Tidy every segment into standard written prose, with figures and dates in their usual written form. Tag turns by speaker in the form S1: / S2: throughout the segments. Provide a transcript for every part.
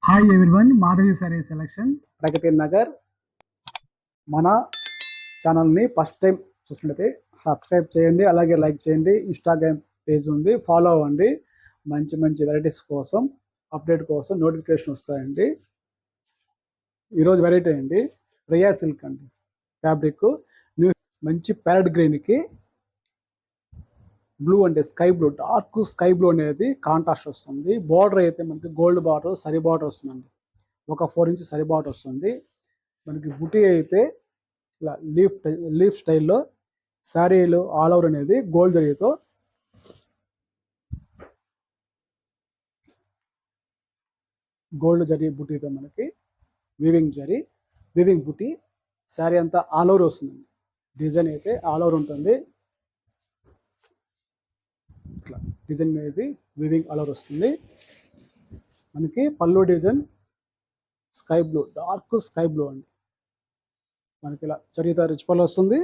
S1: Hi everyone, Madhavi sari selection Pragati Nagar. మన ఛానల్ని first time చూసినట్లయితే సబ్స్క్రైబ్ చేయండి, అలాగే లైక్ చేయండి. ఇన్స్టాగ్రామ్ పేజ్ ఉంది, ఫాలో అవ్వండి. మంచి మంచి వెరైటీస్ కోసం, అప్డేట్ కోసం నోటిఫికేషన్ వస్తాయండి. ఈరోజు వెరైటీ అండి రియా సిల్క్ అండి. ఫ్యాబ్రిక్ న్యూ మంచి ప్యారెట్ గ్రీన్కి బ్లూ అంటే sky blue, dark sky blue అనేది కాంట్రాస్ట్ వస్తుంది. బార్డర్ అయితే మనకి గోల్డ్ బార్డర్, సరి బార్డర్ వస్తుందండి. ఒక 4 ఇంచ్ సరి బార్డర్ వస్తుంది. మనకి బుటీ అయితే ఇలా లీఫ్ స్టైల్లో శారీలు ఆల్ ఓవర్ అనేది గోల్డ్ జరీతో గోల్డ్ జరీ బుటీతో మనకి వీవింగ్ బుటీ శారీ అంతా ఆల్ ఓవర్ వస్తుందండి. డిజైన్ అయితే ఆల్ ఓవర్ ఉంటుంది. ఇట్లా డిజైన్ అనేది వీవింగ్ ఆల్ ఓవర్ వస్తుంది. మనకి పళ్ళు design sky blue, dark sky blue అండి. మనకి ఇలా చరిత రిచ్ పళ్ళు వస్తుంది.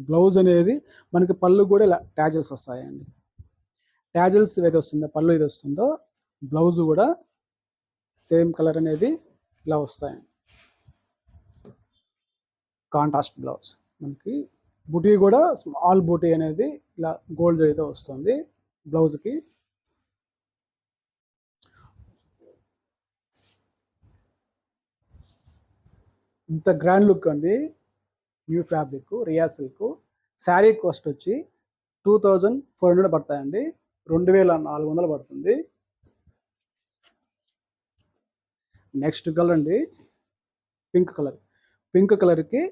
S1: బ్లౌజ్ అనేది మనకి పళ్ళు కూడా ఇలా ట్యాజల్స్ వస్తాయండి. ట్యాజల్స్ ఏది వస్తుందో పళ్ళు ఏది వస్తుందో బ్లౌజ్ కూడా సేమ్ కలర్ అనేది ఇలా వస్తాయండి. Contrast blouse. మనకి బుటీ కూడా స్మాల్ బుటీ అనేది ఇలా గోల్డ్ జరీతో వస్తుంది బ్లౌజ్కి. ఇంత గ్రాండ్ లుక్ అండి. న్యూ ఫ్యాబ్రిక్ రియా సిల్క్. శారీ కాస్ట్ వచ్చి 2400 పడతాయండి. 2400 పడుతుంది. నెక్స్ట్ కలర్ అండి పింక్ కలర్. పింక్ కలర్కి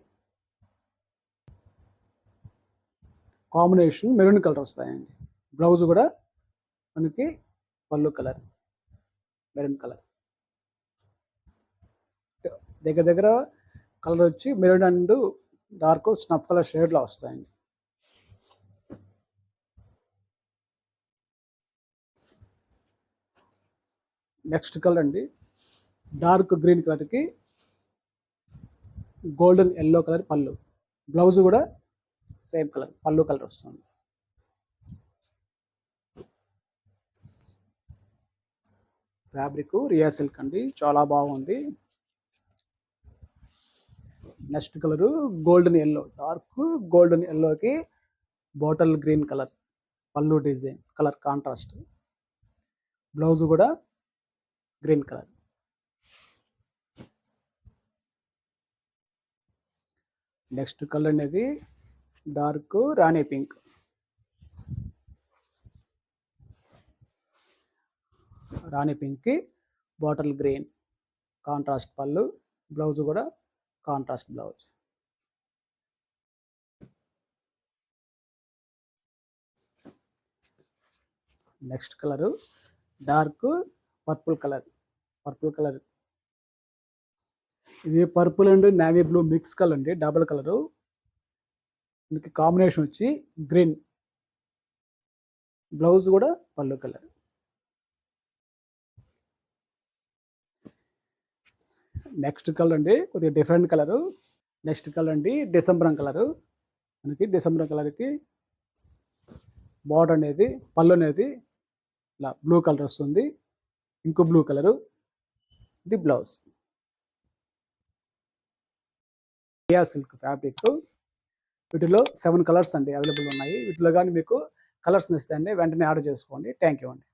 S1: కాంబినేషన్ మెరూన్ కలర్ వస్తాయండి. బ్లౌజ్ కూడా మనకి పళ్ళు కలర్ మెరూన్ కలర్. దగ్గర దగ్గర కలర్ వచ్చి maroon and dark snuff colour షేడ్లో వస్తాయండి. నెక్స్ట్ కలర్ అండి డార్క్ గ్రీన్ కలర్కి గోల్డెన్ ఎల్లో కలర్ పళ్ళు. బ్లౌజ్ కూడా సేమ్ కలర్ పళ్ళు కలర్ వస్తుంది. ఫ్యాబ్రిక్ రియా సిల్క్ అండి, చాలా బాగుంది. Next colour golden yellow, dark golden ఎల్లోకి బాటిల్ గ్రీన్ కలర్ పళ్ళు డిజైన్ కలర్ కాంట్రాస్ట్. బ్లౌజ్ కూడా గ్రీన్ కలర్. నెక్స్ట్ కలర్ అనేది డార్క్ రాణి పింక్. రాణి పింక్కి బాటిల్ గ్రీన్ కాంట్రాస్ట్ పళ్ళు. బ్లౌజ్ కూడా contrast blouse. Next colour dark purple colour. ఇది purple and navy blue mix colour అండి, double colour. మనకి combination వచ్చి గ్రీన్. బ్లౌజ్ కూడా పళ్ళు కలర్. నెక్స్ట్ కలర్ అండి కొద్దిగా డిఫరెంట్ కలరు. నెక్స్ట్ కలర్ అండి డిసెంబర్ కలరు. మనకి డిసెంబర్ కలర్కి బార్డర్ అనేది పళ్ళు అనేది ఇలా బ్లూ కలర్ వస్తుంది. ఇంకో బ్లూ కలరు ఇది బ్లౌజ్. రియా సిల్క్ ఫ్యాబ్రిక్. వీటిలో 7 కలర్స్ అండి అవైలబుల్ ఉన్నాయి. వీటిలో కానీ మీకు కలర్స్ నచ్చితే అండి వెంటనే ఆర్డర్ చేసుకోండి. థ్యాంక్ యూ అండి.